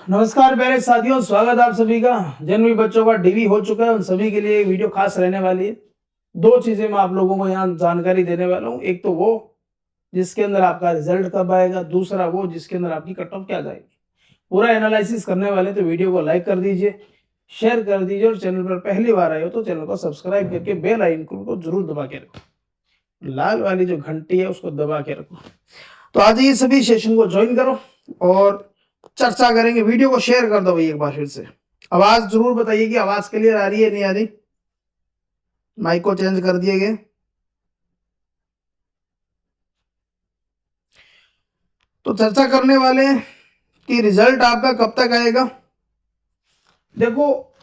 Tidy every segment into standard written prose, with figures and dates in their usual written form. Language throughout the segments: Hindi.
नमस्कार प्यारे साथियों, स्वागत आप सभी का। जिन भी बच्चों का डीवी हो चुका है उन सभी के लिए एक वीडियो खास रहने वाली है। दो चीजें मैं आप लोगों को यहाँ जानकारी देने वाला हूँ। एक तो वो जिसके अंदर आपका रिजल्ट कब आएगा, दूसरा वो जिसके अंदर आपकी कट ऑफ क्या जाएगी। पूरा एनालिसिस करने वाले तो वीडियो को लाइक कर दीजिए, शेयर कर दीजिए और चैनल पर पहली बार आए हो तो चैनल को सब्सक्राइब करके बेल आइकन को जरूर दबा के रखो, लाल वाली जो घंटी है उसको दबा के रखो। तो आज ये सभी सेशन को ज्वाइन करो और चर्चा करेंगे। वीडियो को शेयर कर दो भाई एक बार फिर से। आवाज जरूर बताइए कि आवाज क्लियर आ रही है नहीं आ रही। माइक को चेंज कर दिए गए। तो चर्चा करने वाले हैं कि रिजल्ट आपका कब तक आएगा। देखो,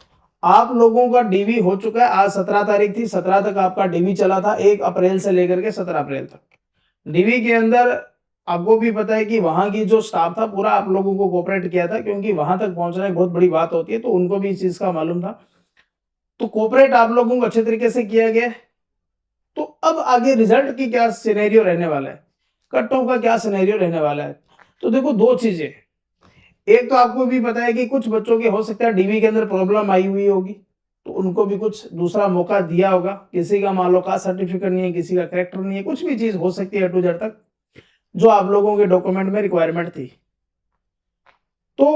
आप लोगों का डीवी हो चुका है। आज 17 तारीख थी, 17 तक आपका डीवी चला था, 1 अप्रैल से लेकर के 17 अप्रैल तक। डीवी के अंदर आपको भी पता है कि वहां की जो स्टाफ था पूरा आप लोगों को कोऑपरेट किया था, क्योंकि वहां तक पहुंचना एक बहुत बड़ी बात होती है, तो उनको भी इस चीज का मालूम था। तो कोऑपरेट आप लोगों को अच्छे तरीके से किया गया। तो अब आगे रिजल्ट की क्या सिनेरियो रहने वाला है, कट ऑफ का क्या सिनेरियो रहने वाला है। तो देखो, दो चीजें। एक तो आपको भी पता है कि कुछ बच्चों के हो सकता है डीवी के अंदर प्रॉब्लम आई हुई होगी, तो उनको भी कुछ दूसरा मौका दिया होगा। किसी का मान लो कास्ट सर्टिफिकेट नहीं है, किसी का करेक्टर नहीं है, कुछ भी चीज हो सकती है A to Z तक जो आप लोगों के डॉक्यूमेंट में रिक्वायरमेंट थी। तो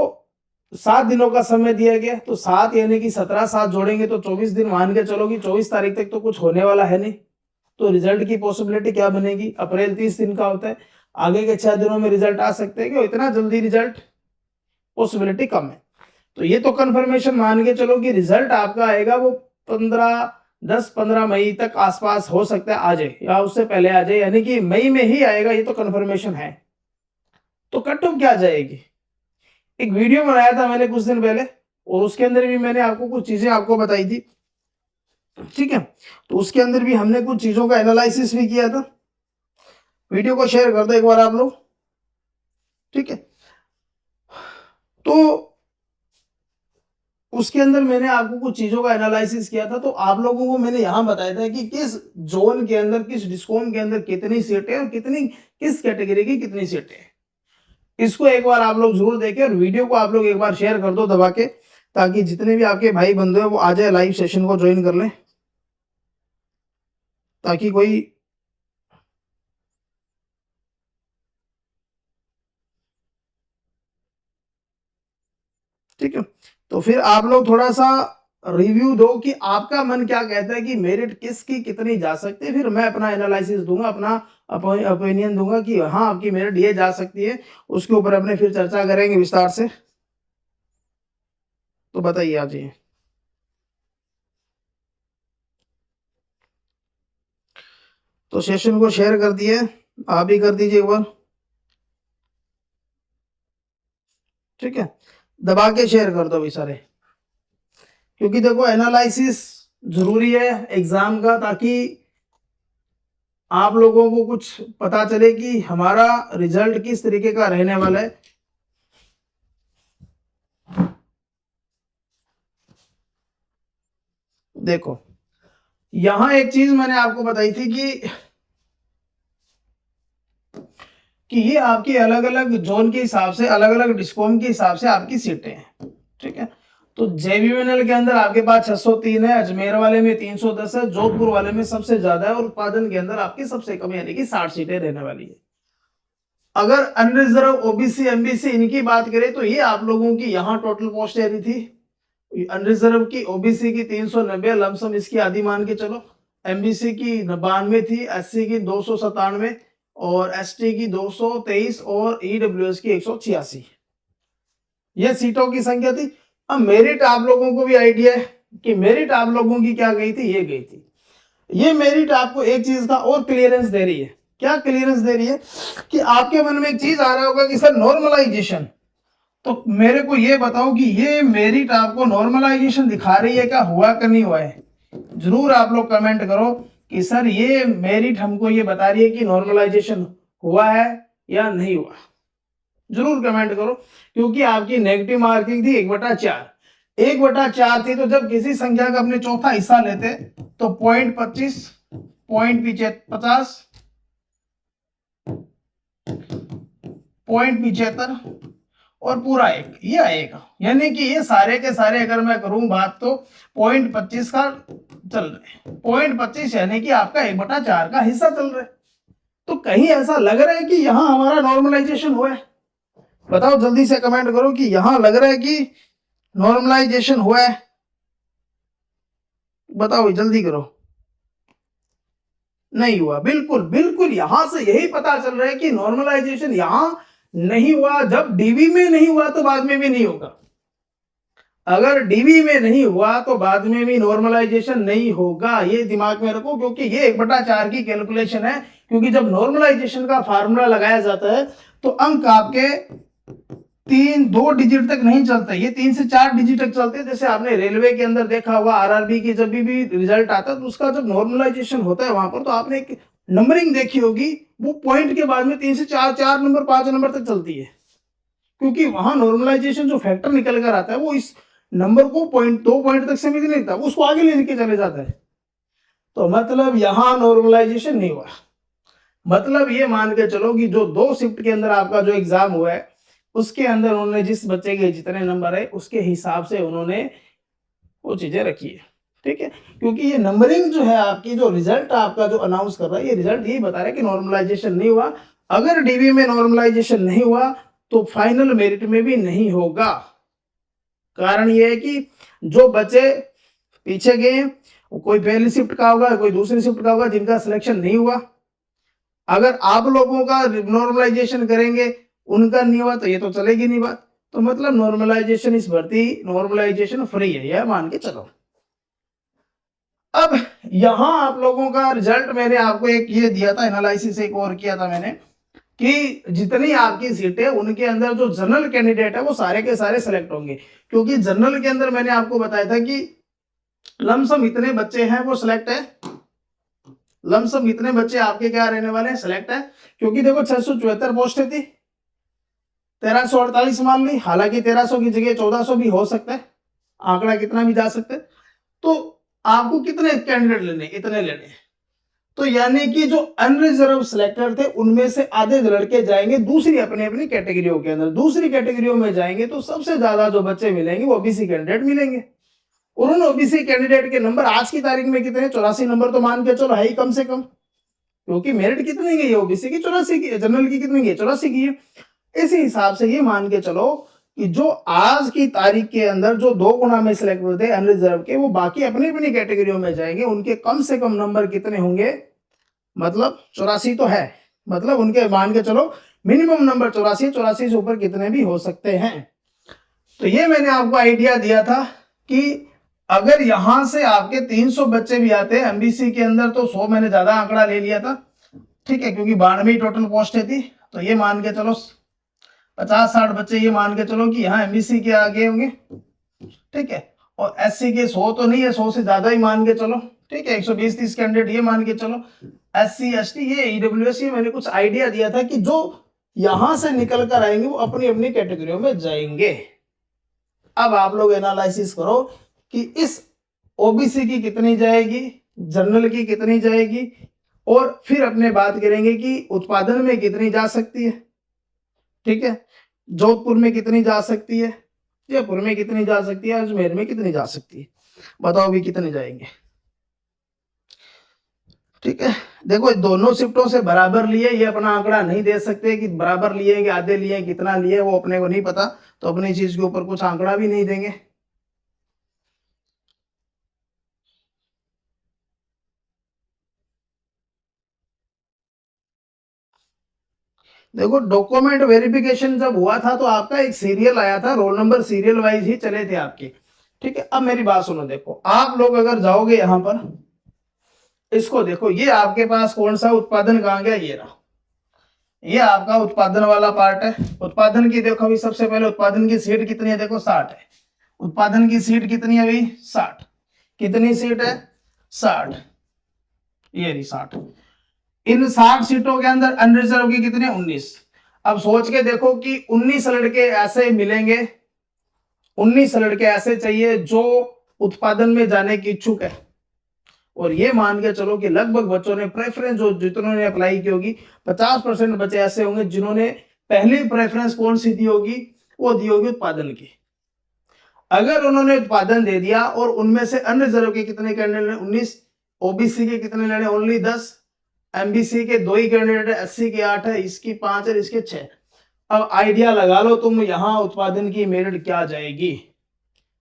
7 दिनों का समय दिया गया। तो 7 यानी कि 17 7 जोड़ेंगे तो 24 दिन मान के चलो कि 24 तारीख तक तो कुछ होने वाला है नहीं। तो रिजल्ट की पॉसिबिलिटी क्या बनेगी, अप्रैल 30 दिन का होता है, आगे के 6 दिनों में रिजल्ट आ सकते हैं कि इतना जल्दी रिजल्ट पॉसिबिलिटी कम है। तो ये तो कंफर्मेशन मान के चलो कि रिजल्ट आपका आएगा वो 10-15 मई तक आसपास हो सकता है आ जाए, या उससे पहले आ जाए, यानी कि मई में ही आएगा, ये तो कंफर्मेशन है। तो कट ऑफ क्या जाएगी। एक वीडियो बनाया था मैंने कुछ दिन पहले और उसके अंदर भी मैंने आपको कुछ चीजें आपको बताई थी, ठीक है। तो उसके अंदर भी हमने कुछ चीजों का एनालिसिस भी किया था। वीडियो को शेयर कर दो एक बार आप लोग, ठीक है। तो उसके अंदर मैंने आपको कुछ चीजों का एनालिसिस किया था। तो आप लोगों को मैंने यहां बताया था कि किस जोन के अंदर, किस डिस्कॉम के अंदर कितनी सीटें और कितनी किस कैटेगरी की कितनी सीटें। इसको एक बार आप लोग जरूर देखें और वीडियो को आप लोग एक बार शेयर कर दो दबा के, ताकि जितने भी आपके भाई बंधु हैं वो आ जाए, लाइव सेशन को ज्वाइन कर लें, ताकि कोई ठीक है। तो फिर आप लोग थोड़ा सा रिव्यू दो कि आपका मन क्या कहता है कि मेरिट किसकी कितनी जा सकती है। फिर मैं अपना एनालिसिस दूंगा, अपना ओपिनियन दूंगा कि हाँ आपकी मेरिट ये जा सकती है। उसके ऊपर अपने फिर चर्चा करेंगे विस्तार से। तो बताइए आप जी। तो सेशन को शेयर कर दिए, आप भी कर दीजिए एक बार, ठीक है। दबा के शेयर कर दो अभी सारे, क्योंकि देखो एनालिसिस जरूरी है एग्जाम का, ताकि आप लोगों को कुछ पता चले कि हमारा रिजल्ट किस तरीके का रहने वाला है। देखो, यहां एक चीज मैंने आपको बताई थी कि ये आपकी अलग अलग जोन के हिसाब से, अलग अलग डिस्कॉम के हिसाब से आपकी सीटें हैं, ठीक है। तो जेबीएनएल के अंदर आपके पास 603 है, अजमेर वाले में 310 है, जोधपुर वाले में सबसे ज्यादा है, और उत्पादन के अंदर आपकी सबसे कम यानी कि 60 सीटें रहने वाली है। अगर अनरिजर्व ओबीसी एमबीसी इनकी बात करें तो ये आप लोगों की यहाँ टोटल पोस्ट रही थी। अनरिजर्व की ओबीसी की 390 लमसम, इसकी आधी मान के चलो। एमबीसी की 92 थी, एससी की 297 और एसटी की 223 और ईडब्ल्यूएस की 186। ये सीटों की संख्या थी। अब मेरिट आप लोगों को भी आइडिया है कि मेरिट आप लोगों की क्या गई थी, ये गई थी। ये मेरिट आपको एक चीज का और क्लियरेंस दे रही है। क्या क्लियरेंस दे रही है कि आपके मन में एक चीज आ रहा होगा कि सर नॉर्मलाइजेशन। तो मेरे को ये बताओ कि ये मेरिट आपको नॉर्मलाइजेशन दिखा रही है क्या, हुआ कि नहीं हुआ है। जरूर आप लोग कमेंट करो कि सर ये मेरिट हमको ये बता रही है कि नॉर्मलाइजेशन हुआ है या नहीं हुआ। जरूर कमेंट करो, क्योंकि आपकी नेगेटिव मार्किंग थी 1/4। 1/4 थी, तो जब किसी संख्या का अपने चौथा हिस्सा लेते तो 0.25, 0.50, 0.75 और पूरा 1 ये आएगा। यानी कि ये सारे के सारे अगर मैं करूं बात तो 0.25 का चल रहे हैं, 0.25 यानी कि आपका 1/4 का हिस्सा चल रहा है। तो कहीं ऐसा लग रहा है कि यहां हमारा नॉर्मलाइजेशन हुआ है? बताओ जल्दी से कमेंट करो कि यहां लग रहा है कि नॉर्मलाइजेशन हुआ है, बताओ जल्दी करो। नहीं हुआ, बिल्कुल बिल्कुल यहां से यही पता चल रहा है कि नॉर्मलाइजेशन यहां नहीं हुआ। जब डीवी में नहीं हुआ तो बाद में भी नहीं होगा। अगर डीवी में नहीं हुआ तो बाद में भी नॉर्मलाइजेशन नहीं होगा, ये दिमाग में रखो, क्योंकि ये 1/4 की कैलकुलेशन है। क्योंकि जब नॉर्मलाइजेशन का फार्मूला लगाया जाता है तो अंक आपके 2 डिजिट तक नहीं चलते, ये 3 से 4 डिजिट तक चलते हैं। जैसे आपने रेलवे के अंदर देखा होगा, आरआरबी की जब भी रिजल्ट आता है तो उसका जब नॉर्मलाइजेशन होता है वहां पर, तो आपने एक नंबरिंग देखी होगी, वो पॉइंट के बाद में 3 से 4 नंबर 5 नंबर तक चलती है। क्योंकि वहां नॉर्मलाइजेशन जो फैक्टर निकल कर आता है वो इस नंबर को 2 पॉइंट तक सीमित नहीं रहता, उसको आगे लेके चले जाता है। तो मतलब यहां नॉर्मलाइजेशन नहीं हुआ। मतलब ये मान के चलो कि जो 2 शिफ्ट के अंदर आपका जो एग्जाम हुआ है उसके अंदर उन्होंने जिस बच्चे के जितने नंबर है उसके हिसाब से उन्होंने वो चीजें रखी है। ठीक है, क्योंकि ये नंबरिंग जो है आपकी, जो रिजल्ट आपका जो अनाउंस कर रहा है, ये रिजल्ट यही बता रहा है कि नॉर्मलाइजेशन नहीं हुआ। अगर डीबी में नॉर्मलाइजेशन नहीं हुआ तो फाइनल मेरिट में भी नहीं होगा। कारण ये है कि जो बच्चे पीछे गए, कोई पहली शिफ्ट का होगा, कोई दूसरी शिफ्ट का होगा, जिनका सिलेक्शन नहीं हुआ। अगर आप लोगों का नॉर्मलाइजेशन करेंगे, उनका नहीं हुआ, तो ये तो चलेगी नहीं बात। तो मतलब नॉर्मलाइजेशन इस भर्ती नॉर्मलाइजेशन फ्री है, यह मान के चलो। अब यहां आप लोगों का रिजल्ट मैंने आपको एक ये दिया था, एनालिसिस एक और किया था मैंने, कि जितनी आपकी सीटें उनके अंदर जो जनरल कैंडिडेट है वो सारे के सारे सिलेक्ट होंगे। क्योंकि जनरल के अंदर मैंने आपको बताया था कि लमसम इतने बच्चे हैं वो सिलेक्ट है, लमसम इतने बच्चे आपके क्या रहने वाले हैं, सिलेक्ट है। क्योंकि देखो 674 पोस्टें थी, 1348 मान ली, हालांकि 1300 की जगह 1400 भी हो सकता है, आंकड़ा कितना भी जा सकता है। तो आपको कितने कैंडिडेट लेने, इतने लेने। तो यानी कि जो अनरिजर्व सिलेक्टर थे उनमें से आधे लड़के जाएंगे दूसरी अपनी अपनी कैटेगरियों के अंदर, दूसरी कैटेगरियों में जाएंगे तो सबसे ज्यादा जो बच्चे मिलेंगे वो ओबीसी कैंडिडेट मिलेंगे। उन्होंने ओबीसी कैंडिडेट के नंबर आज की तारीख में कितने, 84 नंबर तो मान के चलो है ही कम से कम, क्योंकि मेरिट कितनी गई है ओबीसी की, 84 की, जनरल की कितनी गई, 84 की है। इसी हिसाब से ये मान के चलो कि जो आज की तारीख के अंदर जो 2 गुना में सिलेक्ट होते हैं अनरिजर्व के, वो बाकी अपनी अपनी कैटेगरियों में जाएंगे, उनके कम से कम नंबर कितने होंगे, मतलब 84 तो है, मतलब उनके मान के चलो मिनिमम नंबर 84, 84 से ऊपर कितने भी हो सकते हैं। तो ये मैंने आपको आइडिया दिया था कि अगर यहां से आपके 300 बच्चे भी आते हैं एमबीसी के अंदर, तो 100 मैंने ज्यादा आंकड़ा ले लिया था, ठीक है, क्योंकि 92 टोटल पोस्टें थी। तो ये मान के चलो 50-60 बच्चे ये मान के चलो कि यहाँ एमबीसी के आगे होंगे, ठीक है। और एससी के 100 तो नहीं है, 100 से ज्यादा ही मान के चलो, ठीक है, 120-30 कैंडिडेट ये मान के चलो। एससी एसटी ये ईडब्ल्यूएस, ये मैंने कुछ आइडिया दिया था कि जो यहां से निकल कर आएंगे वो अपनी अपनी कैटेगरियों में जाएंगे। अब आप लोग एनालिसिस करो कि इस ओबीसी की कितनी जाएगी, जनरल की कितनी जाएगी, और फिर अपने बात करेंगे कि उत्पादन में कितनी जा सकती है, ठीक है, जोधपुर में कितनी जा सकती है, जयपुर में कितनी जा सकती है, अजमेर में कितनी जा सकती है, बताओ भी कितने जाएंगे। ठीक है, देखो दोनों शिफ्टों से बराबर लिए, ये अपना आंकड़ा नहीं दे सकते कि बराबर लिए कि आधे लिए, कितना लिए वो अपने को नहीं पता, तो अपनी चीज के ऊपर कुछ आंकड़ा भी नहीं देंगे। देखो डॉक्यूमेंट वेरिफिकेशन जब हुआ था तो आपका एक सीरियल आया था, रोल नंबर सीरियल वाइज ही चले थे आपके, ठीक है। अब मेरी बात सुनो, देखो आप लोग अगर जाओगे यहां पर, इसको देखो, ये आपके पास कौन सा उत्पादन कहां गया, ये रहा, ये आपका उत्पादन वाला पार्ट है। उत्पादन की देखो अभी सबसे पहले उत्पादन की सीट कितनी है, देखो 60 है। उत्पादन की सीट कितनी है अभी, 60। कितनी सीट है, 60, ये रही 60। इन 60 सीटों के अंदर अनरिजर्व की कितने, 19। अब सोच के देखो कि 19 लड़के ऐसे मिलेंगे, 19 लड़के ऐसे चाहिए जो उत्पादन में जाने की इच्छुक है। और ये मान के चलो कि लगभग बच्चों ने प्रेफरेंस, जो जितनों ने अप्लाई की होगी, 50% बच्चे ऐसे होंगे जिन्होंने पहली प्रेफरेंस कौन सी दी होगी, वो दी होगी उत्पादन की। अगर उन्होंने उत्पादन दे दिया और उनमें से अनरिजर्व के कितने कैंडिडेट 19, ओबीसी के कितने लेने ओनली 10, एमबीसी के 2 ही कैंडिडेट है, एससी के 8 है, इसकी 5 है, इसके 6। अब आइडिया लगा लो तुम यहां उत्पादन की मेरिट क्या जाएगी।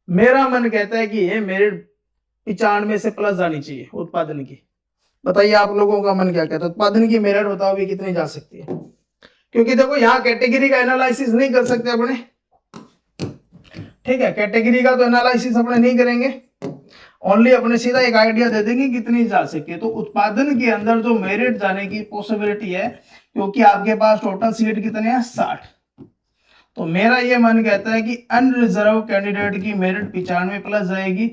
मेरा मन कहता है कि ये मेरिट 95 से प्लस जानी चाहिए उत्पादन की। बताइए आप लोगों का मन क्या कहता है, उत्पादन की मेरिट बताओ भी कितनी जा सकती है। क्योंकि देखो यहाँ कैटेगरी का एनालिसिस नहीं कर सकते अपने, ठीक है, कैटेगरी का तो एनालिसिस अपने नहीं करेंगे, ओनली अपने सीधा एक आइडिया दे देंगे कितनी जा सकती है। तो उत्पादन के अंदर जो मेरिट जाने की पॉसिबिलिटी है, क्योंकि आपके पास टोटल सीट कितने हैं 60, तो मेरा ये मन कहता है कि अनरिजर्व कैंडिडेट की मेरिट 95 प्लस जाएगी,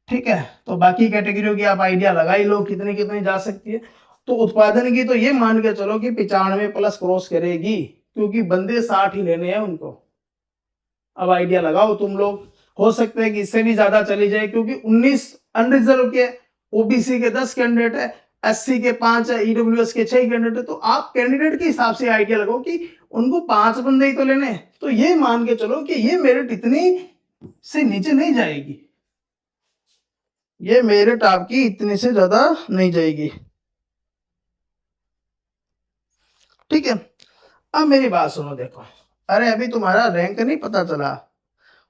ठीक है। तो बाकी कैटेगरियों की आप आइडिया लगा ही लो कितनी कितनी जा सकती है। तो उत्पादन की तो ये मान के चलो कि 95 प्लस क्रॉस करेगी, क्योंकि बंदे 60 ही लेने हैं उनको। अब आइडिया लगाओ तुम लोग, हो सकता है कि इससे भी ज्यादा चली जाए, क्योंकि 19 अनरिजर्व के, ओबीसी के 10 कैंडिडेट है, एससी के 5 है, ईडब्ल्यूएस के 6 कैंडिडेट है। तो आप कैंडिडेट के हिसाब से आइडिया लगाओ कि उनको 5 बंदे ही तो लेने हैं, तो ये मान के चलो कि ये मेरिट इतनी से नीचे नहीं जाएगी, ये मेरिट आपकी इतने से ज्यादा नहीं जाएगी, ठीक है। अब मेरी बात सुनो, देखो, अरे अभी तुम्हारा रैंक नहीं पता चला,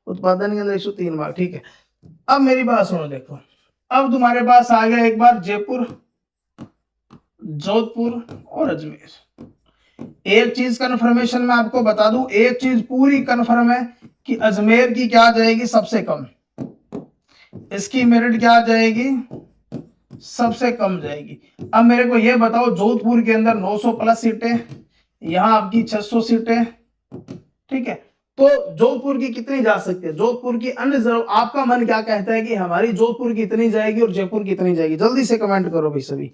उत्पादन के अंदर 103 मार्क, ठीक है। अब मेरी बात सुनो, देखो, अब तुम्हारे पास आ गया एक बार जयपुर, जोधपुर और अजमेर। एक चीज कन्फर्मेशन मैं आपको बता दूं, एक चीज पूरी कन्फर्म है कि अजमेर की क्या जाएगी सबसे कम, इसकी मेरिट क्या जाएगी सबसे कम जाएगी। अब मेरे को ये बताओ, जोधपुर के अंदर 900 प्लस सीटें, यहां आपकी 600 सीटें, ठीक है। तो जोधपुर की कितनी जा सकती है, जोधपुर की अनरिजर्व, आपका मन क्या कहता है कि हमारी जोधपुर की कितनी जाएगी और जयपुर की कितनी जाएगी, जल्दी से कमेंट करो भाई सभी।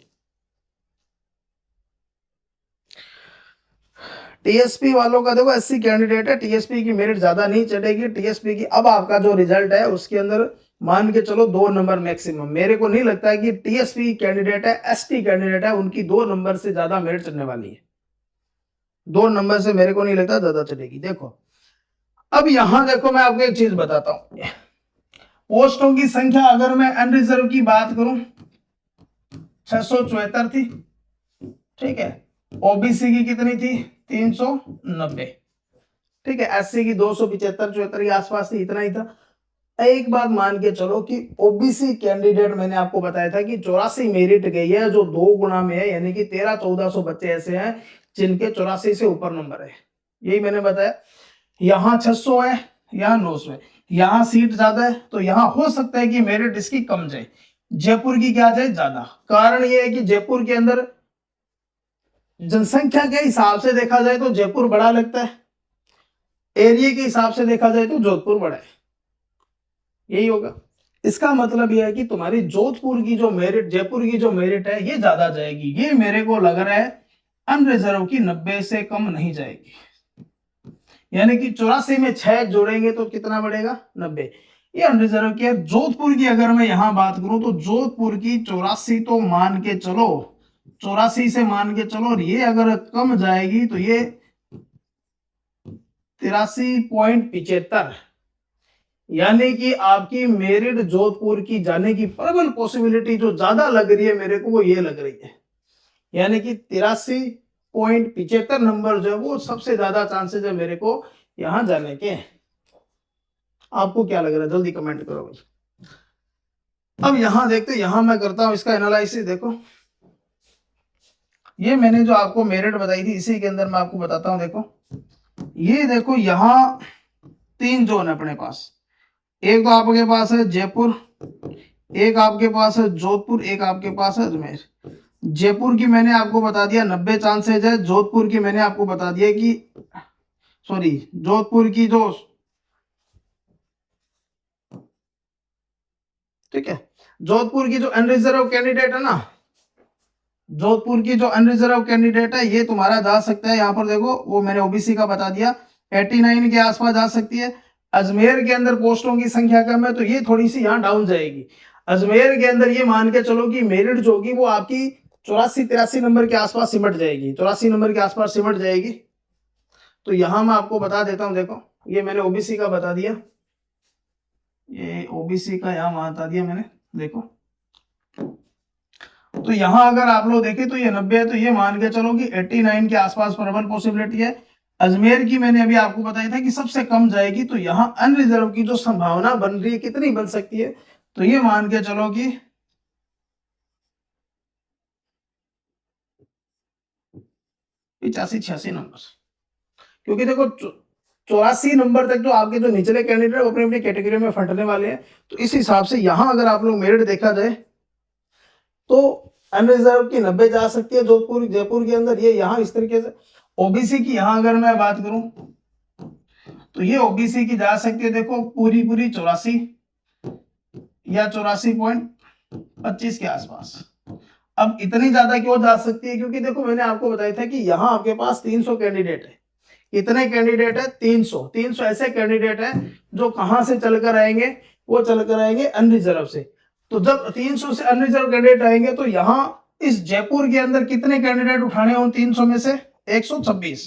टीएसपी वालों का देखो 80 कैंडिडेट है, टीएसपी की मेरिट ज्यादा नहीं चढ़ेगी टीएसपी की। अब आपका जो रिजल्ट है उसके अंदर मान के चलो 2 नंबर मैक्सिमम, मेरे को नहीं लगता है कि टीएसपी कैंडिडेट है, एसटी कैंडिडेट है, उनकी 2 नंबर से ज्यादा मेरिट चढ़ने वाली है, 2 नंबर से मेरे को नहीं लगता ज्यादा चढ़ेगी। देखो अब यहां देखो, मैं आपको एक चीज बताता हूं, पोस्टों की संख्या अगर मैं अनरिजर्व की बात करूं 674 थी, ठीक है, ओबीसी की कितनी थी 390, ठीक है, एससी की 275 74 के आसपास थी, इतना ही था। एक बात मान के चलो कि ओबीसी कैंडिडेट मैंने आपको बताया था कि 84 मेरिट गई है, जो 2 गुना में है, यानी कि 1300-1400 बच्चे ऐसे हैं जिनके 84 से ऊपर नंबर है, यही मैंने बताया। यहाँ 600 है, यहाँ 900 है, यहाँ सीट ज्यादा है, तो यहाँ हो सकता है कि मेरिट इसकी कम जाए, जयपुर की क्या जाए ज्यादा। कारण ये है कि जयपुर के अंदर जनसंख्या के हिसाब से देखा जाए तो जयपुर बड़ा लगता है, एरिया के हिसाब से देखा जाए तो जोधपुर बड़ा है, यही होगा। इसका मतलब यह है कि तुम्हारी जोधपुर की जो मेरिट, जयपुर की जो मेरिट है ये ज्यादा जाएगी, ये मेरे को लग रहा है अनरिजर्व की 90 से कम नहीं जाएगी, यानी कि 84 में 6 जोड़ेंगे तो कितना बढ़ेगा 90, ये अनरिजर्व की है। जोधपुर की अगर मैं यहां बात करूं तो जोधपुर की 84 तो मान के चलो, 84 से मान के चलो, और ये अगर कम जाएगी तो ये 83.75, यानी कि आपकी मेरिट जोधपुर की जाने की प्रबल पॉसिबिलिटी जो ज्यादा लग रही है मेरे को वो ये लग रही है, यानी कि 83.75 नंबर जो है वो सबसे ज्यादा चांसेस है मेरे को यहां जाने के। आपको क्या लग रहा है जल्दी कमेंट करो भाई। अब यहां देखते, यहां मैं करता हूं इसका एनालिसिस। देखो ये मैंने जो आपको मेरिट बताई थी इसी के अंदर मैं आपको बताता हूं। देखो ये देखो, यहां 3 जोन है अपने पास, एक तो आपके पास है जयपुर, एक आपके पास है जोधपुर, एक आपके पास है अजमेर। जयपुर की मैंने आपको बता दिया 90 चांसेज है, जोधपुर की मैंने आपको बता दिया कि सॉरी, जोधपुर की जो, ठीक है, जोधपुर की जो अनरिजर्व कैंडिडेट है ना, जोधपुर की जो अनरिजर्व कैंडिडेट है ये तुम्हारा जा सकता है, यहां पर देखो वो मैंने ओबीसी का बता दिया 89 के आसपास जा सकती है। अजमेर के अंदर पोस्टों की संख्या कम है तो ये थोड़ी सी यहाँ डाउन जाएगी। अजमेर के अंदर ये मान के चलो कि मेरिट जो होगी वो आपकी 84-83 नंबर के आसपास सिमट जाएगी, 84 नंबर के आसपास सिमट जाएगी। तो यहां मैं आपको बता देता हूं, देखो ये मैंने ओबीसी का बता दिया, ये ओबीसी का यहाँ बता दिया मैंने। देखो तो यहाँ अगर आप लोग देखें तो ये 90 है, तो ये मान के चलो कि 89 के आसपास प्रबल पॉसिबिलिटी है। अजमेर की मैंने अभी आपको बताया था कि सबसे कम जाएगी, तो यहाँ अनरिजर्व की जो संभावना बन रही है कितनी बन सकती है, तो ये मान के चलो कि 85-86 नंबर, क्योंकि देखो 84 नंबर तक जो आपके जो निचले कैंडिडेट वो अपनी अपनी कैटेगरी में फंटने वाले हैं। तो इस हिसाब से यहाँ अगर आप लोग मेरिट देखा जाए तो अनरिजर्व की 90 जा सकती है जोधपुर जयपुर के अंदर, ये यहाँ इस तरीके से। ओबीसी की यहाँ अगर मैं बात करूं तो ये ओबीसी की जा सकती है, देखो पूरी 84 या 84.25 के आसपास। अब इतनी ज्यादा क्यों जा सकती है, क्योंकि देखो मैंने आपको बताया था कि यहाँ आपके पास 300 कैंडिडेट है। कितने कैंडिडेट है? 300 ऐसे कैंडिडेट है जो कहां से चलकर आएंगे, वो चलकर आएंगे अनरिजर्व से। तो जब 300 से अनरिजर्व कैंडिडेट आएंगे तो यहाँ इस जयपुर के अंदर कितने कैंडिडेट उठाने उन 300 में से? 126।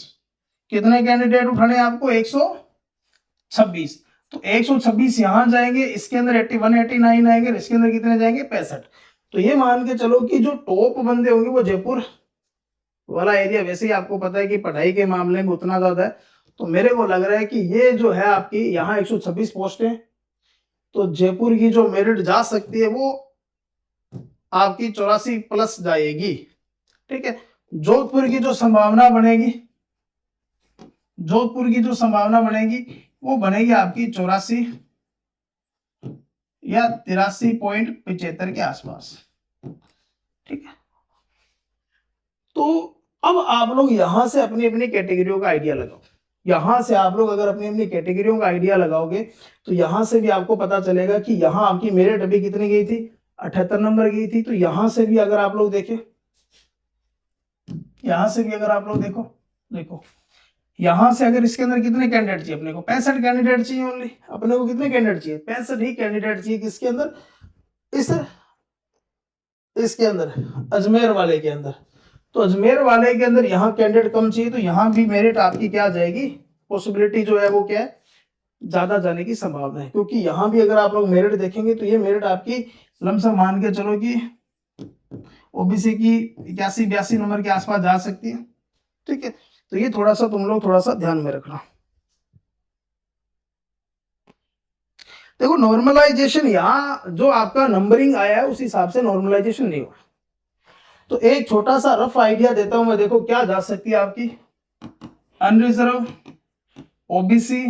कितने कैंडिडेट उठाने आपको? 126। तो 126 यहां जाएंगे, इसके अंदर 81 89 आएंगे, इसके अंदर कितने जाएंगे? 65। तो ये मान के चलो कि जो टॉप बंदे होंगे वो जयपुर वाला एरिया, वैसे ही आपको पता है कि पढ़ाई के मामले में उतना ज्यादा है, तो मेरे को लग रहा है कि ये जो है आपकी यहाँ 126 पोस्ट है, तो जयपुर की जो मेरिट जा सकती है वो आपकी 84 प्लस जाएगी। ठीक है, जोधपुर की जो संभावना बनेगी, जोधपुर की जो संभावना बनेगी वो बनेगी आपकी 84 या 83.75 के आसपास। ठीक है, तो अब आप लोग यहां से अपनी अपनी कैटेगरियों का आइडिया लगाओ। यहां से आप लोग अगर अपनी अपनी कैटेगरियों का आइडिया लगाओगे तो यहां से भी आपको पता चलेगा कि यहां आपकी मेरिट अभी कितनी गई थी? 78 नंबर गई थी। तो यहां से भी अगर आप लोग देखें, यहां से भी अगर आप लोग देखो, देखो यहां से अगर इसके अंदर कितने कैंडिडेट चाहिए अपने को? 65 कैंडिडेट चाहिए ओनली। अपने को कितने कैंडिडेट चाहिए? 65 ही कैंडिडेट चाहिए। किसके अंदर? इस इसके अंदर, अजमेर वाले के अंदर। तो अजमेर वाले के अंदर यहाँ कैंडिडेट कम चाहिए, तो यहाँ भी मेरिट आपकी क्या जाएगी? पॉसिबिलिटी जो है वो क्या है? ज्यादा जाने की संभावना है, क्योंकि यहाँ भी अगर आप लोग मेरिट देखेंगे तो ये मेरिट आपकी लमसम मान के चलो कि ओबीसी की 81-82 नंबर के आसपास जा सकती है। ठीक है, तो ये थोड़ा सा तुम लोग थोड़ा सा ध्यान में रखना। देखो नॉर्मलाइजेशन यहाँ जो आपका नंबरिंग आया है उस हिसाब से नॉर्मलाइजेशन नहीं हुआ। तो एक छोटा सा रफ आइडिया देता हूं मैं, देखो क्या जा सकती है आपकी अनरिजर्व, ओबीसी,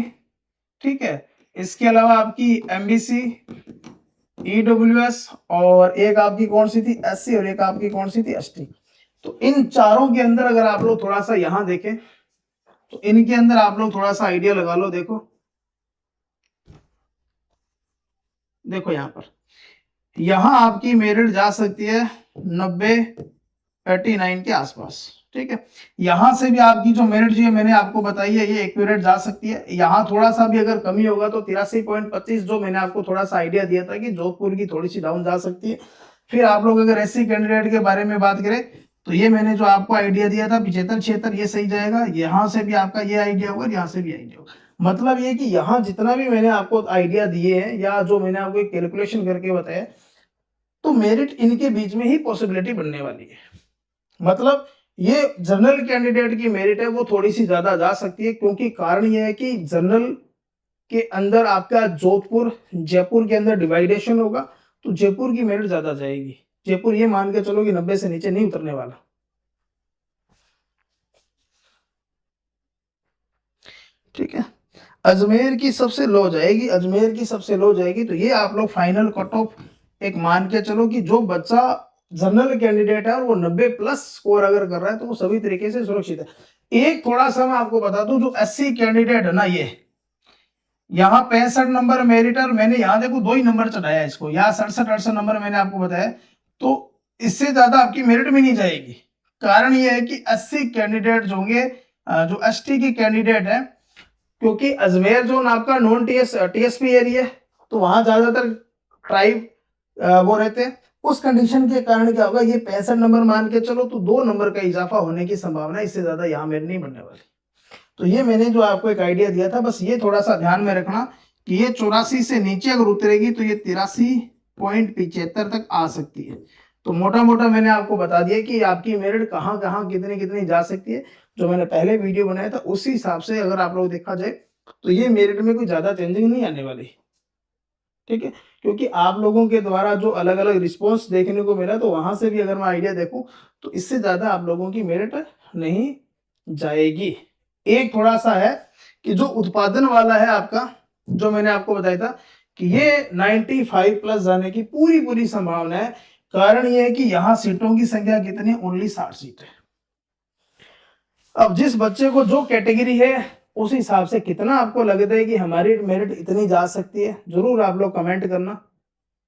ठीक है, इसके अलावा आपकी एमबीसी, ईडब्ल्यूएस, और एक आपकी कौन सी थी? एससी, और एक आपकी कौन सी थी? एसटी। तो इन चारों के अंदर अगर आप लोग थोड़ा सा यहां देखें तो इनके अंदर आप लोग थोड़ा सा आइडिया लगा लो। देखो देखो यहां पर, यहां आपकी मेरिट जा सकती है 90 89 के आसपास। ठीक है, यहां से भी आपकी जो मेरिट जो मैंने आपको बताई है ये एक्यूरेट जा सकती है। यहां थोड़ा सा भी अगर कमी होगा तो 83.25 जो मैंने आपको थोड़ा सा आइडिया दिया था कि जोधपुर की थोड़ी सी डाउन जा सकती है। फिर आप लोग अगर एससी कैंडिडेट के बारे में बात करें तो ये मैंने जो आपको आइडिया दिया था 75-76 ये सही जाएगा। यहाँ से भी आपका ये आइडिया होगा, यहाँ से भी आइडिया होगा। मतलब ये कि यहाँ जितना भी मैंने आपको आइडिया दिए हैं या जो मैंने आपको कैलकुलेशन करके बताया, तो मेरिट इनके बीच में ही पॉसिबिलिटी बनने वाली है। मतलब ये जनरल कैंडिडेट की मेरिट है वो थोड़ी सी ज्यादा जा सकती है, क्योंकि कारण ये है कि जनरल के अंदर आपका जोधपुर जयपुर के अंदर डिवाइडेशन होगा, तो जयपुर की मेरिट ज्यादा जाएगी। जयपुर ये मान के चलो कि 90 से नीचे नहीं उतरने वाला। ठीक है, अजमेर की सबसे लो जाएगी, अजमेर की सबसे लो जाएगी। तो ये आप लोग फाइनल कट ऑफ एक मान के चलो कि जो बच्चा जनरल कैंडिडेट है और वो 90 प्लस स्कोर अगर कर रहा है तो वो सभी तरीके से सुरक्षित है। एक थोड़ा सा मैं आपको बता दूं, जो एससी कैंडिडेट है ना, ये यहाँ 65 नंबर मेरिट है, मैंने यहाँ देखो 2 ही नंबर चढ़ाया है इसको, यहाँ 67-68 नंबर मैंने आपको बताया, तो इससे ज्यादा आपकी मेरिट में नहीं जाएगी। कारण ये है कि 80 कैंडिडेट जो होंगे जो एसटी के कैंडिडेट है, क्योंकि अजमेर जोन आपका नॉन टीएसपी एरिया है, तो वहां ज्यादातर ट्राइब वो रहते हैं। उस कंडीशन के कारण क्या होगा, ये 65 नंबर मान के चलो तो 2 नंबर का इजाफा होने की संभावना, इससे ज्यादा यहाँ मेरिट नहीं बनने वाली। तो ये मैंने जो आपको एक आइडिया दिया था, बस ये थोड़ा सा ध्यान में रखना कि ये 84 से नीचे अगर उतरेगी तो ये 83.75 तक आ सकती है। तो मोटा मोटा मैंने आपको बता दिया कि आपकी मेरिट कहाँ कहाँ कितनी कितनी जा सकती है। जो मैंने पहले वीडियो बनाया था उसी हिसाब से अगर आप लोग देखा जाए तो ये मेरिट में कोई ज्यादा चेंजिंग नहीं आने वाली, ठीक है। क्योंकि आप लोगों के द्वारा जो अलग अलग रिस्पॉन्स देखने को मिला तो वहां से भी अगर मैं आइडिया देखूं तो इससे ज्यादा आप लोगों की मेरिट नहीं जाएगी। एक थोड़ा सा है कि जो उत्पादन वाला है आपका, जो मैंने आपको बताया था कि ये 95 प्लस जाने की पूरी पूरी संभावना है। कारण ये है कि यहाँ सीटों की संख्या कितनी, ओनली 60 सीट है। अब जिस बच्चे को जो कैटेगरी है उस हिसाब से कितना आपको लगता है कि हमारी मेरिट इतनी जा सकती है, जरूर आप लोग कमेंट करना।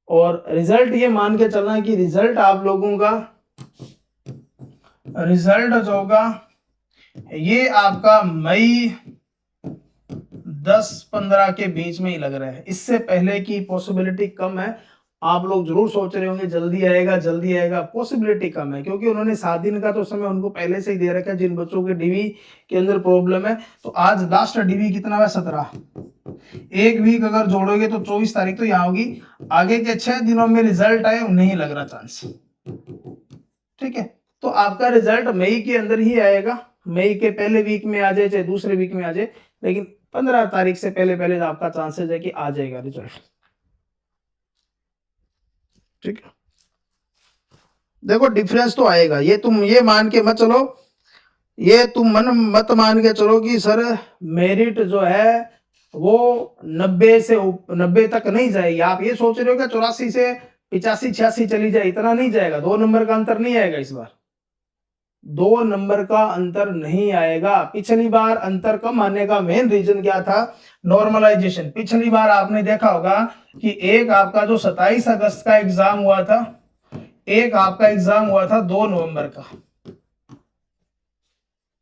और रिजल्ट ये मान के चलना कि रिजल्ट आप लोगों का रिजल्ट जो होगा ये आपका मई 10-15 के बीच में ही लग रहा है। इससे पहले की पॉसिबिलिटी कम है। आप लोग जरूर सोच रहे होंगे जल्दी आएगा, पॉसिबिलिटी कम है क्योंकि उन्होंने 7 दिन का तो समय उनको पहले से ही दे रखा है जिन बच्चों के डीवी के अंदर प्रॉब्लम है। तो आज लास्ट डीवी कितना है, 17। एक वीक अगर जोड़ोगे तो 24 तारीख तो यहाँ होगी। आगे के 6 दिनों में रिजल्ट आए, नहीं लग रहा चांस, ठीक है। तो आपका रिजल्ट मई के अंदर ही आएगा, मई के पहले वीक में आ जाए चाहे दूसरे वीक में आ जाए, लेकिन 15 तारीख से पहले पहले आपका चांसेस है कि आ जाएगा रिजल्ट, ठीक है। देखो डिफरेंस तो आएगा, ये तुम ये मान के मत चलो, ये तुम मन मत मान के चलो कि सर मेरिट जो है वो 90 तक नहीं जाएगी। आप ये सोच रहे हो कि 84 से 85-86 चली जाए, इतना नहीं जाएगा। 2 नंबर का अंतर नहीं आएगा इस बार, 2 नंबर का अंतर नहीं आएगा। पिछली बार अंतर कम आने का मेन रीजन क्या था, नॉर्मलाइजेशन। पिछली बार आपने देखा होगा कि एक आपका जो 27 अगस्त का एग्जाम हुआ था, एक आपका एग्जाम हुआ था 2 नवंबर का,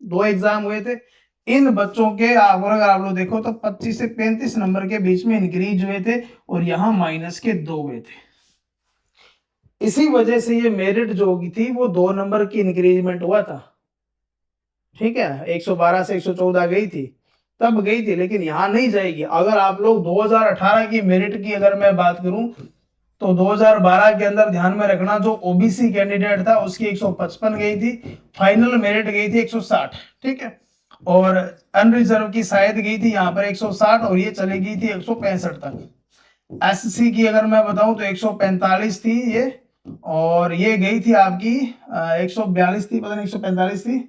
2 एग्जाम हुए थे। इन बच्चों के अगर आप लोग देखो तो 25 से 35 नंबर के बीच में इंक्रीज हुए थे और यहां माइनस के 2 हुए थे। इसी वजह से ये मेरिट जो होगी थी वो 2 नंबर की इंक्रीजमेंट हुआ था, ठीक है। 112 से 114 गई थी, तब गई थी, लेकिन यहां नहीं जाएगी। अगर आप लोग 2018 की मेरिट की अगर मैं बात करूं तो 2012 के अंदर ध्यान में रखना जो ओबीसी कैंडिडेट था उसकी 155 गई थी, फाइनल मेरिट गई थी 160, ठीक है। और अनरिजर्व की शायद गई थी यहाँ पर 160 और ये चली गई थी 165 तक। एससी की अगर मैं बताऊं तो 145 थी ये, और ये गई थी आपकी 142 थी, पता नहीं 145 थी,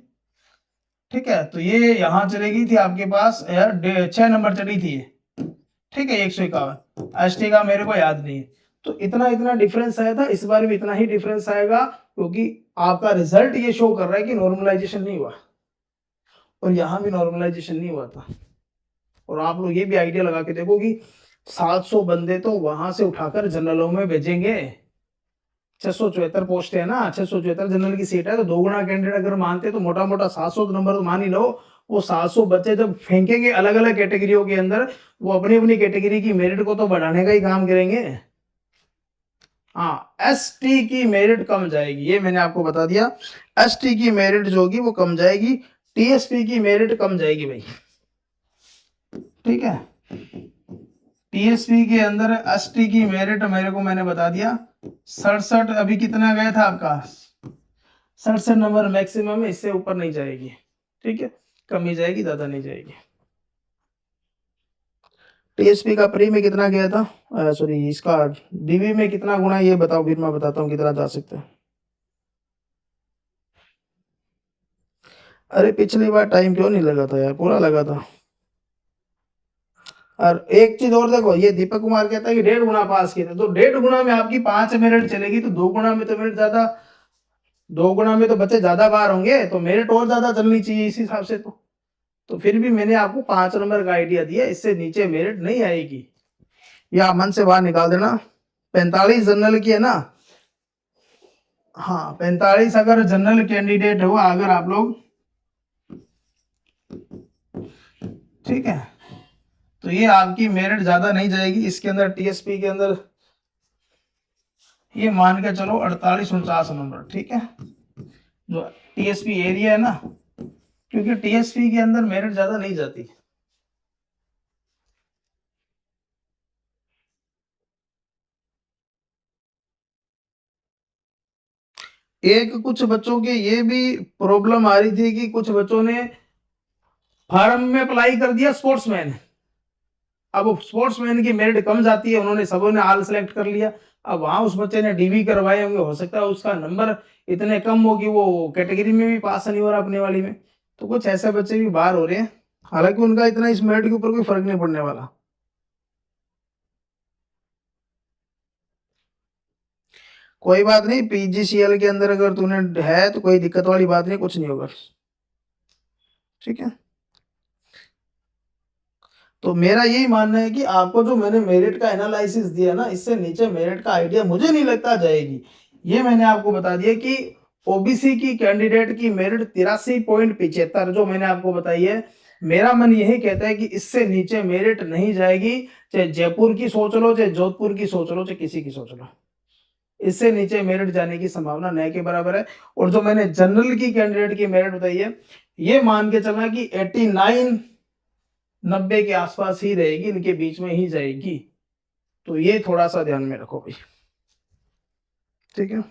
ठीक है। तो ये यहाँ चली गई थी आपके पास 6 नंबर चली थी ये, ठीक है। 151 एसटी का मेरे को याद नहीं है। तो इतना इतना डिफरेंस आया था, इस बार भी इतना ही डिफरेंस आएगा क्योंकि आपका रिजल्ट ये शो कर रहा है कि नॉर्मलाइजेशन नहीं हुआ, और यहां भी नॉर्मलाइजेशन नहीं हुआ था। और आप लोग ये भी आइडिया लगा के देखो कि 700 बंदे तो वहां से उठाकर जनरलों में भेजेंगे। 674 पोस्ट है ना, 674 जनरल की सीट है, तो 2 गुना कैंडिडेट अगर मानते तो मोटा मोटा 700 नंबर तो मान ही लो। वो 700 बच्चे जब फेंकेंगे अलग अलग कैटेगरियों के अंदर, वो अपनी अपनी कैटेगरी की मेरिट को तो बढ़ाने का ही काम करेंगे। हाँ, एसटी की मेरिट कम जाएगी, ये मैंने आपको बता दिया। एसटी की मेरिट जो होगी वो कम जाएगी, टीएसपी की मेरिट कम जाएगी भाई, ठीक है। टीएसपी के अंदर एसटी की मेरिट मेरे को मैंने बता दिया 67, अभी कितना गया था आपका 67 नंबर मैक्सिमम है, इससे ऊपर नहीं जाएगी, ठीक है। कम ही जाएगी, ज्यादा नहीं जाएगी। टीएसपी का प्री में कितना गया था, सॉरी इसका डीवी में कितना गुना, ये बताओ फिर मैं बताता हूँ कितना जा सकता है। अरे पिछली बार टाइम क्यों नहीं लगा था यार, पूरा लगा था। और एक चीज और देखो, ये दीपक कुमार कहता है कि 1.5 गुना पास किए थे, तो 1.5 गुना में आपकी 5 मिनट चलेगी, तो 2 गुना में तो मिनट ज्यादा, 2 गुना में तो बच्चे ज्यादा बाहर होंगे, तो मेरिट और ज्यादा चलनी चाहिए इस हिसाब से। तो फिर भी मैंने आपको 5 नंबर का आइडिया दिया, इससे नीचे मेरिट नहीं आएगी, या मन से बाहर निकाल देना। 45 जनरल की है ना, हाँ 45 अगर जनरल कैंडिडेट हुआ अगर आप लोग, ठीक है, तो ये आपकी मेरिट ज्यादा नहीं जाएगी। इसके अंदर टीएसपी के अंदर ये मान के चलो 48-49 नंबर, ठीक है। जो टीएसपी एरिया है ना, क्योंकि टीएसपी के अंदर मेरिट ज्यादा नहीं जाती। एक कुछ बच्चों के ये भी प्रॉब्लम आ रही थी कि कुछ बच्चों ने फार्म में अप्लाई कर दिया स्पोर्ट्समैन, अब स्पोर्ट्समैन की मेरिट कम जाती है, उन्होंने सबों ने आल सेलेक्ट कर लिया, अब वहां उस बच्चे ने डीवी करवाए होंगे, हो सकता है उसका नंबर इतने कम हो कि वो कैटेगरी में भी पास नहीं हो रहा अपने वाली में, तो कुछ ऐसे बच्चे भी बाहर हो रहे हैं, हालांकि उनका इतना इस मेरिट के ऊपर कोई फर्क नहीं पड़ने वाला। कोई बात नहीं, पीजीसीएल के अंदर अगर तूने है तो कोई दिक्कत वाली बात नहीं, कुछ नहीं होगा, ठीक है। तो मेरा यही मानना है कि आपको जो मैंने मेरिट का एनालिसिस दिया ना, इससे नीचे मेरिट का आइडिया मुझे नहीं लगता जाएगी। ये मैंने आपको बता दिया कि ओबीसी की कैंडिडेट की मेरिट 83.75 जो मैंने आपको बताई है, मेरा मन यही कहता है कि इससे नीचे मेरिट नहीं जाएगी, चाहे जयपुर की सोच लो, चाहे जोधपुर की सोच लो, चाहे किसी की सोच लो, इससे नीचे मेरिट जाने की संभावना न के बराबर है। और जो मैंने जनरल की कैंडिडेट की मेरिट बताई है, ये मान के चलना कि 89-90 के आसपास ही रहेगी, इनके बीच में ही जाएगी, तो ये थोड़ा सा ध्यान में रखो भाई, ठीक है।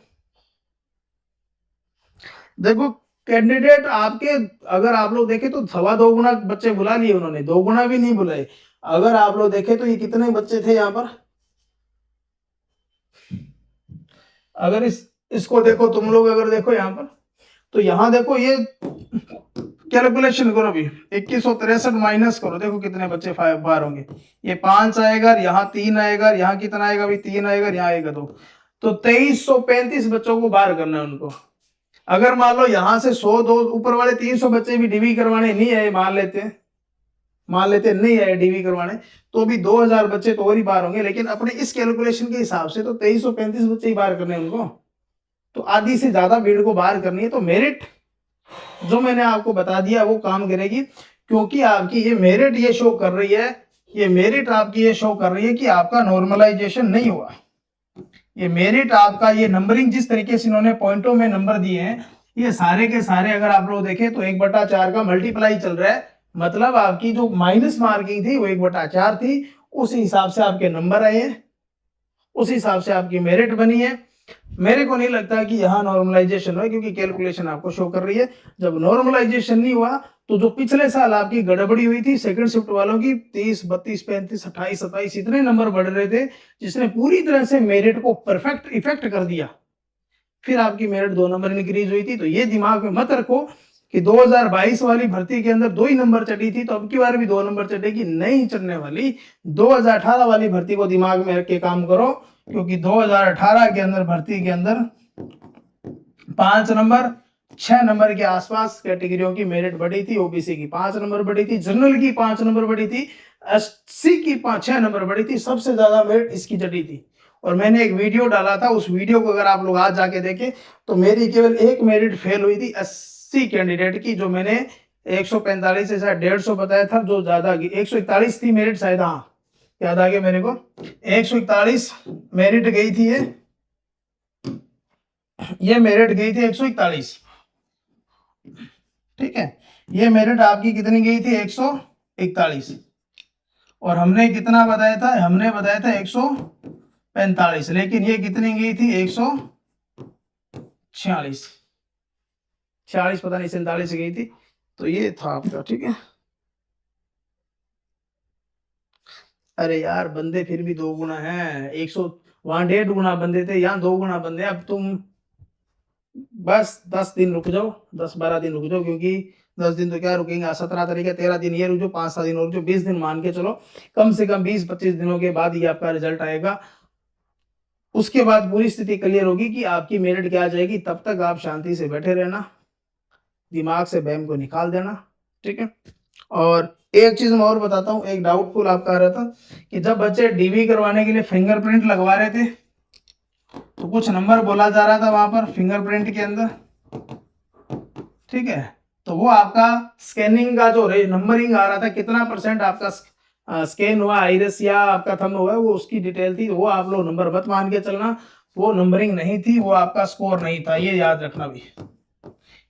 देखो कैंडिडेट आपके, अगर आप लोग देखें तो 2.25 गुना बच्चे बुला लिए उन्होंने, 2 गुना भी नहीं बुलाए। अगर आप लोग देखें तो ये कितने बच्चे थे यहाँ पर, अगर इसको देखो तुम लोग, अगर देखो यहाँ पर, तो यहाँ देखो ये कैलकुलेशन करो भी, 2163 माइनस करो, देखो कितने बच्चे बाहर होंगे, ये 5 आएगा, यहाँ 3 आएगा, यहाँ कितना आएगा भाई 3 आएगा, यहाँ आएगा 2, तो 2335 बच्चों को बाहर करना है उनको। अगर मान लो यहाँ से 100 दो ऊपर वाले 300 बच्चे भी डीवी करवाने नहीं आए, मान लेते नहीं आए डीवी करवाने, तो भी 2000 बच्चे तो और ही बाहर होंगे, लेकिन अपने इस कैलकुलेशन के हिसाब से तो 2335 बच्चे ही बाहर करने उनको, तो आधी से ज्यादा भीड़ को बाहर करनी है। तो मेरिट जो मैंने आपको बता दिया वो काम करेगी, क्योंकि आपकी ये मेरिट ये शो कर रही है, ये मेरिट आपकी ये शो कर रही है कि आपका नॉर्मलाइजेशन नहीं हुआ। ये मेरिट आपका, ये नंबरिंग जिस तरीके से इन्होंने पॉइंटों में नंबर दिए हैं, ये सारे के सारे अगर आप लोग देखें तो 1/4 का मल्टीप्लाई चल रहा है, मतलब आपकी जो माइनस मार्किंग थी वो 1/4 थी, उस हिसाब से आपके नंबर आए हैं, उस हिसाब से आपकी मेरिट बनी है। मेरे को नहीं लगता कि यहाँ नॉर्मलाइजेशन हुआ, क्योंकि कैलकुलेशन आपको शो कर रही है जब नॉर्मलाइजेशन नहीं हुआ तो जो पिछले साल आपकी गड़बड़ी हुई थी सेकंड शिफ्ट वालों की, 30, 32, 35, 28, 27 इतने नंबर बढ़ रहे थे, जिसने पूरी तरह से मेरिट को परफेक्ट इफेक्ट कर दिया, फिर आपकी मेरिट 2 नंबर इंक्रीज हुई थी। तो ये दिमाग में मत रखो कि 2022 वाली भर्ती के अंदर 2 ही नंबर चढ़ी थी तो अब की बार भी 2 नंबर चढ़ेगी, नहीं चढ़ने वाली। 2018 वाली भर्ती को दिमाग में रख के काम करो, क्योंकि 2018 के अंदर भर्ती के अंदर 5 नंबर 6 नंबर के आसपास कैटेगरियों की मेरिट बढ़ी थी, ओबीसी की 5 नंबर बढ़ी थी, जनरल की 5 नंबर बढ़ी थी, एससी की 6 नंबर बढ़ी थी, सबसे ज्यादा मेरिट इसकी चढ़ी थी। और मैंने एक वीडियो डाला था, उस वीडियो को अगर आप लोग आज जाके देखें तो मेरी केवल एक मेरिट फेल हुई थी एससी कैंडिडेट की, जो मैंने 145 से शायद 150 बताया था, जो ज्यादा 141 थी मेरिट शायद, हाँ याद आ गया मेरे को, 141 मेरिट गई थी, ये मेरिट गई थी 141, ठीक है। ये मेरिट आपकी कितनी गई थी 141, और हमने कितना बताया था, हमने बताया था 145, लेकिन ये कितनी गई थी 146, 46 पता नहीं 47 गई थी, तो ये था आपका, ठीक है। अरे यार बंदे फिर भी 2 गुना है, 100 वहां 1.5 गुना बंदे थे, यहाँ 2 गुना बंदे, अब तुम बस 10 दिन रुक जाओ, 10-12 दिन रुक जाओ, क्योंकि 10 दिन तो क्या रुकेंगे, 17 तारीख है, 13 दिन ये रुक जाओ, 5-7 दिन और जो 20 दिन मान के चलो, कम से कम 20-25 दिनों के बाद ये आपका रिजल्ट आएगा। उसके बाद पूरी स्थिति क्लियर होगी कि आपकी मेरिट क्या आ जाएगी। तब तक आप शांति से बैठे रहना, दिमाग से बहम को निकाल देना, ठीक है। और एक चीज मैं और बताता हूँ, एक डाउटफुल आपका आ रहा था कि जब बच्चे डीवी करवाने के लिए फिंगरप्रिंट लगवा रहे थे तो कुछ नंबर बोला जा रहा था वहां पर फिंगरप्रिंट के अंदर, ठीक है। तो वो आपका स्कैनिंग का जो नंबरिंग आ रहा था, कितना % आपका स्कैन हुआ आइरिस या आपका थंब हुआ, वो उसकी डिटेल थी, वो आप लोग नंबर मत मान के चलना, वो नंबरिंग नहीं थी, वो आपका स्कोर नहीं था, ये याद रखना भी,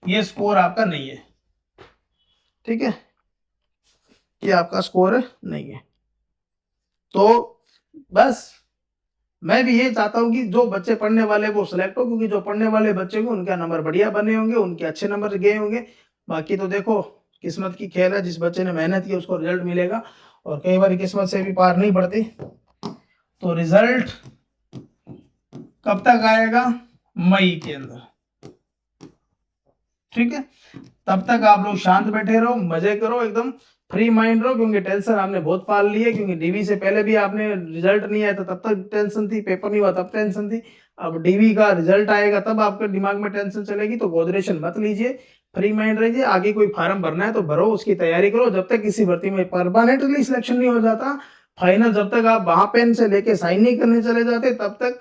ये स्कोर आपका नहीं है, ठीक है, ये आपका स्कोर नहीं है। तो बस मैं भी ये चाहता हूँ कि जो बच्चे पढ़ने वाले वो सिलेक्ट हो, क्योंकि जो पढ़ने वाले बच्चे होंगे उनका नंबर बढ़िया बने होंगे, उनके अच्छे नंबर गए होंगे। बाकी तो देखो किस्मत की खेल है, जिस बच्चे ने मेहनत की उसको रिजल्ट मिलेगा, और कई बार किस्मत से भी पार नहीं पड़ती। तो रिजल्ट कब तक आएगा? मई के अंदर, ठीक है। तब तक आप लोग शांत बैठे रहो, मजे करो, एकदम फ्री माइंड रहो, क्योंकि टेंशन आपने बहुत पाल ली है। क्योंकि डीवी से पहले भी आपने रिजल्ट नहीं आया था तब तक टेंशन थी, पेपर नहीं हुआ तब टेंशन थी, अब डीवी का रिजल्ट आएगा तब आपके दिमाग में टेंशन चलेगी। तो गोदरेशन मत लीजिए, फ्री माइंड रहिए। आगे कोई फार्म भरना है तो भरो, उसकी तैयारी करो। जब तक किसी भर्ती में परमानेंटली सिलेक्शन नहीं हो जाता, फाइनल, जब तक आप वहां पेन से लेके साइन नहीं करने चले जाते, तब तक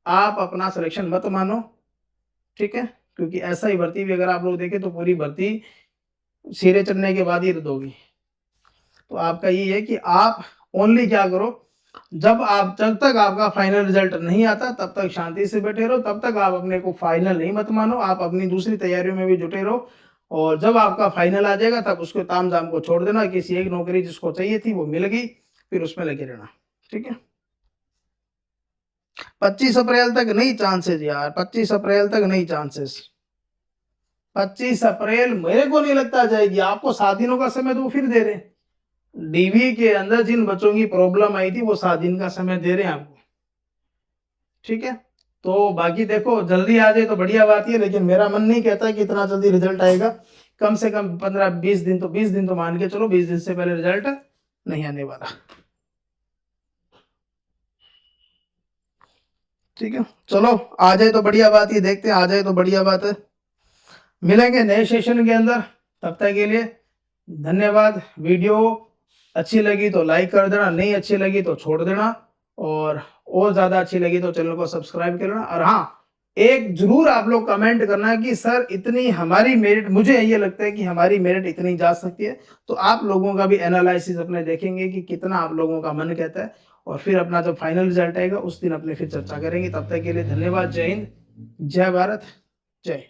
आप अपना सिलेक्शन मत मानो, ठीक है। क्योंकि ऐसा ही भर्ती भी अगर आप लोग देखें तो पूरी भर्ती सिरे चढ़ने के बाद ही रद्द होगी। तो आपका ये है कि आप ओनली क्या करो, जब तक आपका फाइनल रिजल्ट नहीं आता तब तक शांति से बैठे रहो, तब तक आप अपने को फाइनल नहीं मत मानो, आप अपनी दूसरी तैयारियों में भी जुटे रहो। और जब आपका फाइनल आ जाएगा तब उसको ताम झाम को छोड़ देना, किसी एक नौकरी जिसको चाहिए थी वो मिल गई, फिर उसमें लगे रहना, ठीक है। 25 अप्रैल तक नहीं चांसेस यार, 25 अप्रैल तक नहीं चांसेस। 25 अप्रैल मेरे को नहीं लगता जाएगी, आपको 7 दिनों का समय तो फिर दे रहे हैं। डीवी के अंदर जिन बच्चों की प्रॉब्लम आई थी वो 7 दिन का समय दे रहे हैं आपको, ठीक है। तो बाकी देखो जल्दी आ जाए तो बढ़िया बात है, लेकिन मेरा मन नहीं कहता कि इतना जल्दी रिजल्ट आएगा। कम से कम 15-20 दिन तो, 20 दिन तो मान के चलो, 20 दिन से पहले रिजल्ट नहीं आने वाला, ठीक है। चलो आ जाए तो बढ़िया बात है, देखते हैं, आ जाए तो बढ़िया बात है। मिलेंगे नए सेशन के अंदर, तब तक के लिए धन्यवाद। वीडियो अच्छी लगी तो लाइक कर देना, नहीं अच्छी लगी तो छोड़ देना, और ज्यादा अच्छी लगी तो चैनल को सब्सक्राइब कर लेना। और हाँ, एक जरूर आप लोग कमेंट करना कि सर इतनी हमारी मेरिट, मुझे ये लगता है कि हमारी मेरिट इतनी जा सकती है। तो आप लोगों का भी एनालिसिस अपने देखेंगे कि कितना आप लोगों का मन कहता है, और फिर अपना जब फाइनल रिजल्ट आएगा उस दिन अपने फिर चर्चा करेंगे। तब तक के लिए धन्यवाद। जय हिंद, जय भारत, जय।